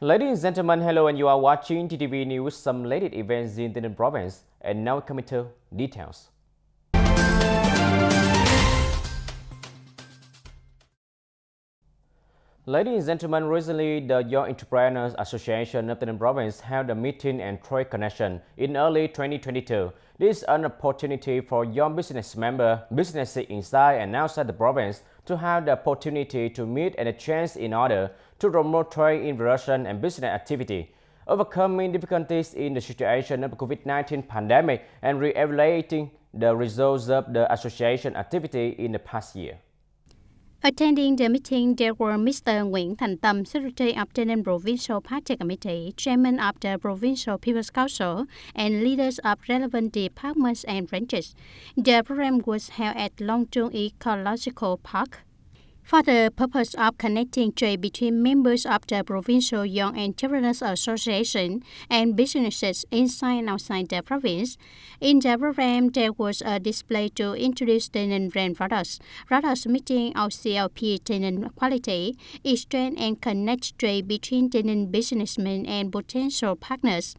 Ladies and gentlemen, hello, and you are watching TTV News, some latest events in the province, and now coming to details. Ladies and gentlemen, recently the Young Entrepreneurs Association of the province held a meeting and trade connection in early 2022. This is an opportunity for young business members, businesses inside and outside the province to have the opportunity to meet and exchange in order to promote trade interaction and business activity, overcoming difficulties in the situation of the COVID-19 pandemic and re-evaluating the results of the association activity in the past year. Attending the meeting, there were Mr. Nguyễn Thành Tâm, Secretary of the Provincial Party Committee, Chairman of the Provincial People's Council, and leaders of relevant departments and branches. The program was held at Long Trung Ecological Park. For the purpose of connecting trade between members of the Provincial Young Entrepreneurs Association and businesses inside and outside the province, in the program there was a display to introduce TayNinh brand products meeting OCOP TayNinh quality, exchange and connect trade between TayNinh businessmen and potential partners.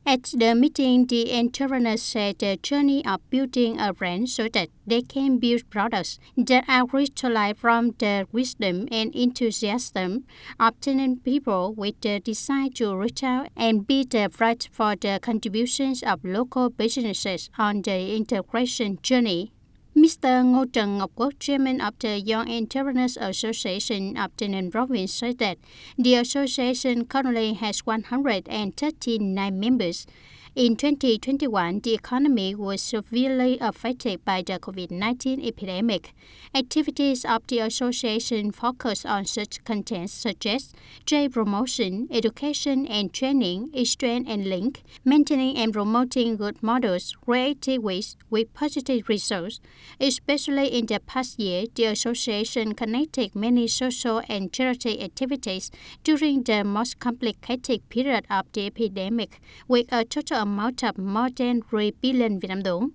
At the meeting, the entrepreneurs shared the journey of building a brand so that they can build products that are rich to life from the wisdom and enthusiasm of TayNinh people with the desire to reach out and be the bright for the contributions of local businesses on the integration journey. Mr. Ngô Trần Ngọc Quốc, Chairman of the Young Entrepreneurs Association of TayNinh Province, said that the association currently has 139 members. In 2021, the economy was severely affected by the COVID-19 epidemic. Activities of the association focus on such contents such as trade promotion, education and training, exchange and link, maintaining and promoting good models, creative ways with positive results. Especially in the past year, the association connected many social and charity activities during the most complicated period of the epidemic, with a total amount of more than 3 billion Vietnam dong.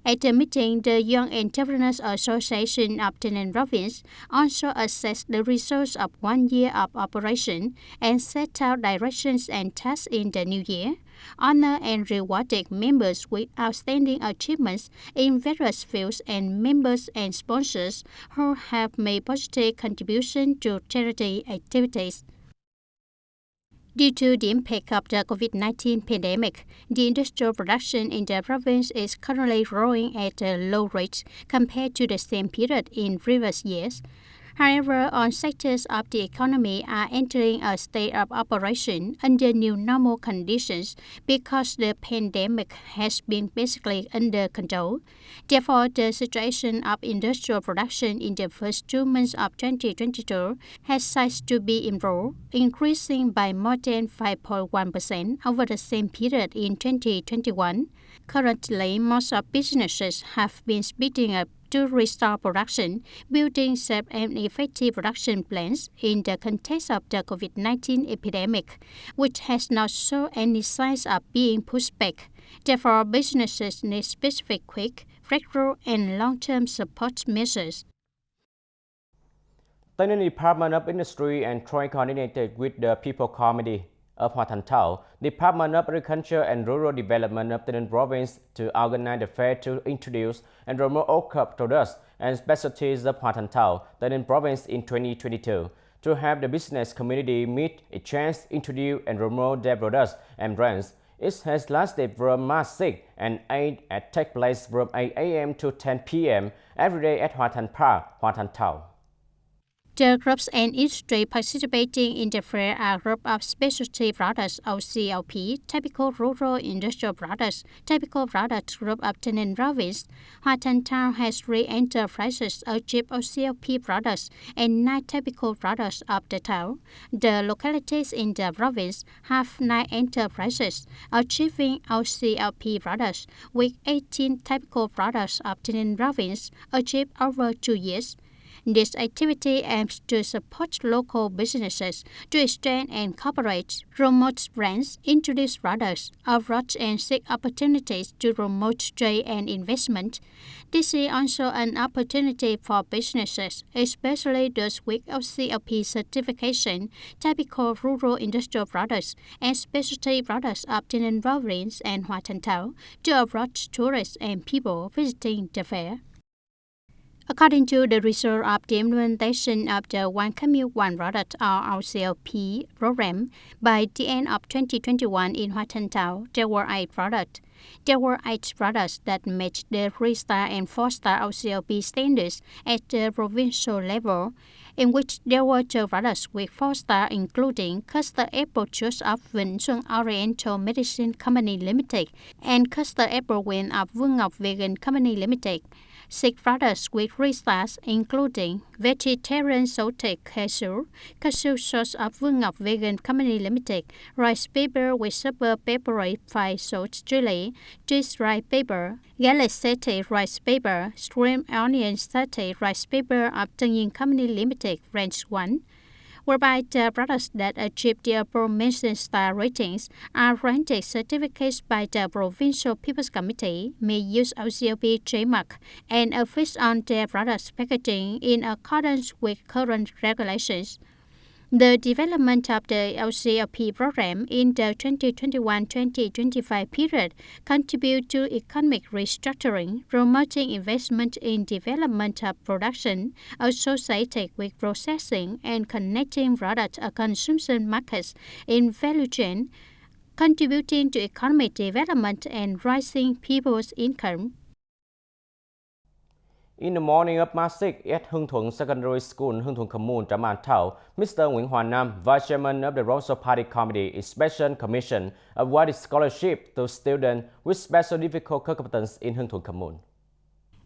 At the meeting, the Young Entrepreneurs Association of TayNinh Province also assessed the results of 1 year of operation and set out directions and tasks in the new year, honor and rewarded members with outstanding achievements in various fields and members and sponsors who have made positive contributions to charity activities. Due to the impact of the COVID-19 pandemic, the industrial production in the province is currently growing at a low rate compared to the same period in previous years. However, all sectors of the economy are entering a state of operation under new normal conditions because the pandemic has been basically under control. Therefore, the situation of industrial production in the first 2 months of 2022 has sized to be improved, increasing by more than 5.1% over the same period in 2021. Currently, most of businesses have been speeding up to restore production, building safe and effective production plans in the context of the COVID-19 epidemic, which has not shown any signs of being pushed back. Therefore, businesses need specific quick, breakthrough, and long-term support measures. TayNinh Department of Industry and Trade coordinated with the People Committee of Hoa Thanh Thao, Department of Agriculture and Rural Development of TayNinh Province to organize the fair to introduce and promote OCOP products and specialties of Hoa Thanh Thao, TayNinh Province in 2022, to have the business community meet, exchange, introduce and promote their products and brands. It has lasted from March 6 and 8 and take place from 8 a.m. to 10 p.m. every day at Hoa Thanh Park, Hoa Thanh Thao. The groups and industry participating in the fair are group of specialty products OCOP, typical rural industrial products, typical products group of TayNinh Province. Hoa Thanh Thao has 3 enterprises achieve OCOP products and 9 typical products of the town. The localities in the province have 9 enterprises achieving OCOP products, with 18 typical products of TayNinh Province achieved over 2 years. This activity aims to support local businesses to extend and cooperate, promote brands, introduce products, approach and seek opportunities to promote trade and investment. This is also an opportunity for businesses, especially those with OCOP certification, typical rural industrial products, and specialty products of TANH province and Hoa Thanh Thao, to approach tourists and people visiting the fair. According to the result of the implementation of the One Commune One Product or OCOP program, by the end of 2021 in Hoa Thanh Thao, there were 8 products. There were 8 products that met the 3-star and 4-star OCOP standards at the provincial level, in which there were 2 products with 4-star, including custard apple juice of Vĩnh Xuân Oriental Medicine Company Limited and custard apple wine of Vương Ngọc Vegan Company Limited. 6 products with 3 stars, including vegetarian salted cashew sauce of Vương Ngọc Vegan Company Limited, rice paper with super peppery fried salt chili, cheese rice paper, garlic satay rice paper, shrimp onion satay rice paper of THANH Company Limited, range 1. Whereby the products that achieve the aforementioned star ratings are granted certificates by the Provincial People's Committee, may use OCOP trademark and affix on their products packaging in accordance with current regulations. The development of the OCOP program in the 2021-2025 period contribute to economic restructuring, promoting investment in development of production associated with processing and connecting product consumption markets in value chain, contributing to economic development and rising people's income. In the morning of March 6 at Hương Thuận Secondary School, Hương Thuận Commune, Trạm An Thao, Mr. Nguyễn Hòa Nam, Vice Chairman of the Rosso Party Committee, Inspection Commission, awarded scholarship to students with special difficult circumstances in Hương Thuận Commune.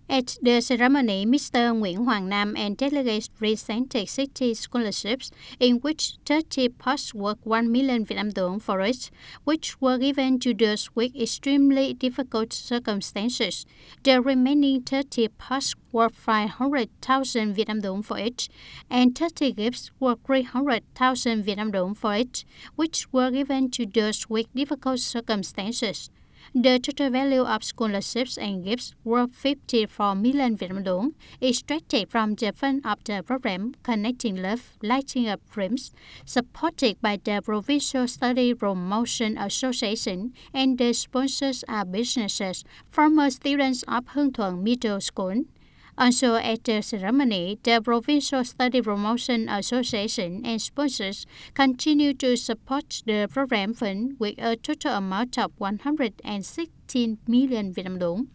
At the ceremony, Mr. Nguyễn Hoàng Nam and delegates presented 60 scholarships, in which 30 posts worth 1 million Vietnam dong for each, which were given to those with extremely difficult circumstances. The remaining 30 posts worth 500,000 Vietnam dong for each, and 30 gifts worth 300,000 Vietnam dong for each, which were given to those with difficult circumstances. The total value of scholarships and gifts were 54 million Vietnam dong, extracted from the fund of the program Connecting Love, Lighting Up Dreams, supported by the Provincial Study Promotion Association, and the sponsors are businesses, former students of Hương Thuận Middle School. Also at the ceremony, the Provincial Study Promotion Association and sponsors continue to support the program fund with a total amount of 116 million Vietnam dong.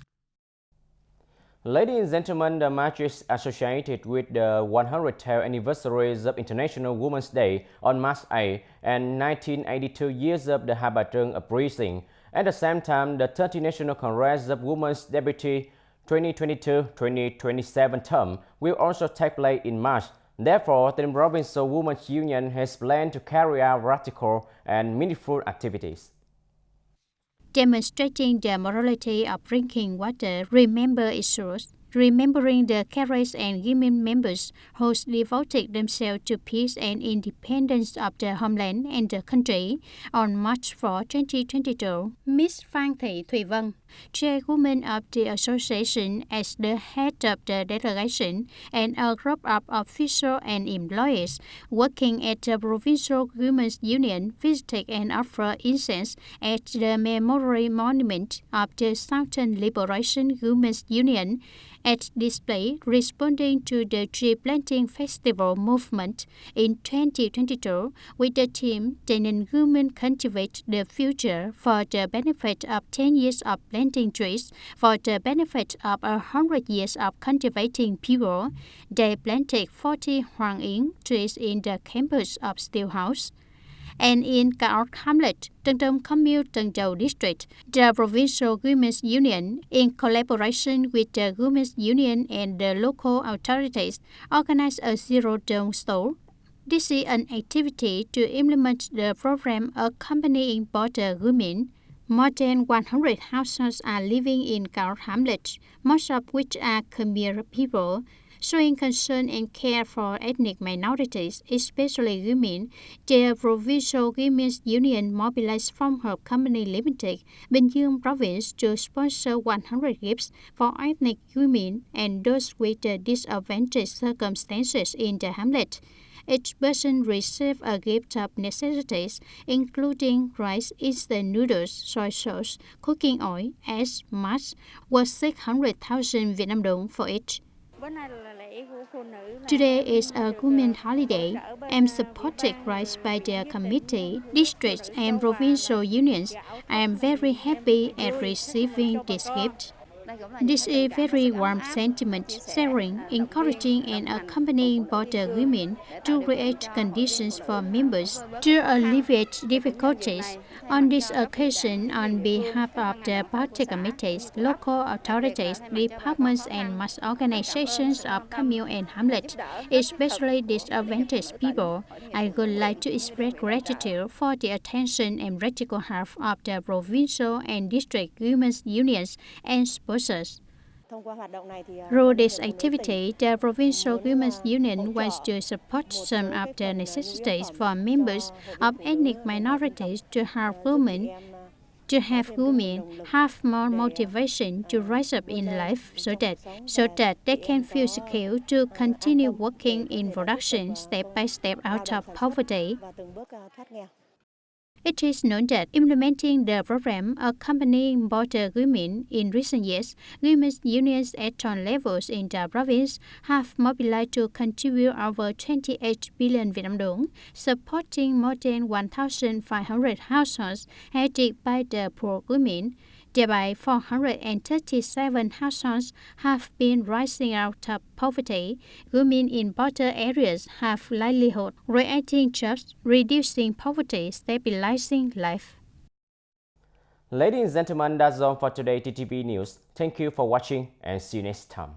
Ladies and gentlemen, the marches associated with the 110th anniversary of International Women's Day on March 8 and 1982 years of the Hai Bà Trưng uprising. At the same time, the 30th National Congress of Women's Deputy 2022-2027 term will also take place in March. Therefore, the Provincial Women's Union has planned to carry out radical and meaningful activities. Demonstrating the morality of drinking water, remember issues. Remembering the courage and women members who devoted themselves to peace and independence of the homeland and the country, on March 4, 2022, Ms. Phan Thị Thùy Vân, chairwoman of the association as the head of the delegation, and a group of officials and employees working at the Provincial Women's Union visited and offered incense at the memorial monument of the Southern Liberation Women's Union at display responding to the tree planting festival movement in 2022 with the theme TANH Women Cultivate the Future for the benefit of 10 years of planting trees for the benefit of 100 years of cultivating people. They planted 40 Hoàng Yến trees in the campus of Steelhouse. And in Cao Hamlet, Tân Đông Commune, Tân Châu District, the Provincial Women's Union, in collaboration with the Women's Union and the local authorities, organized a zero-dome store. This is an activity to implement the program accompanying border women. More than 100 households are living in Cao Hamlet, most of which are Khmer people. Showing concern and care for ethnic minorities, especially women, the Provincial Women's Union mobilized from her company limited, Bình Dương Province, to sponsor 100 gifts for ethnic women and those with disadvantaged circumstances in the hamlet. Each person received a gift of necessities, including rice, instant noodles, soy sauce, cooking oil, eggs, masks, worth 600,000 Vietnam dong for each. Today is a women's holiday. I'm supported right by the committee, districts, and provincial unions. I am very happy at receiving this gift. This is very warm sentiment, sharing, encouraging, and accompanying border women to create conditions for members to alleviate difficulties. On this occasion, on behalf of the party committees, local authorities, departments, and mass organizations of commune and hamlet, especially disadvantaged people, I would like to express gratitude for the attention and practical help of the provincial and district women's unions and sponsors. Through this activity, the Provincial Women's Union wants to support some of the necessities for members of ethnic minorities to have women have more motivation to rise up in life so that they can feel secure to continue working in production step by step out of poverty. It is known that implementing the program accompanying border women in recent years, women's unions at all levels in the province have mobilized to contribute over 28 billion Vietnam dong, supporting more than 1,500 households headed by the poor women. Thereby, 437 households have been rising out of poverty. Women in border areas have livelihood, creating jobs, reducing poverty, stabilizing life. Ladies and gentlemen, that's all for today TTV News. Thank you for watching and see you next time.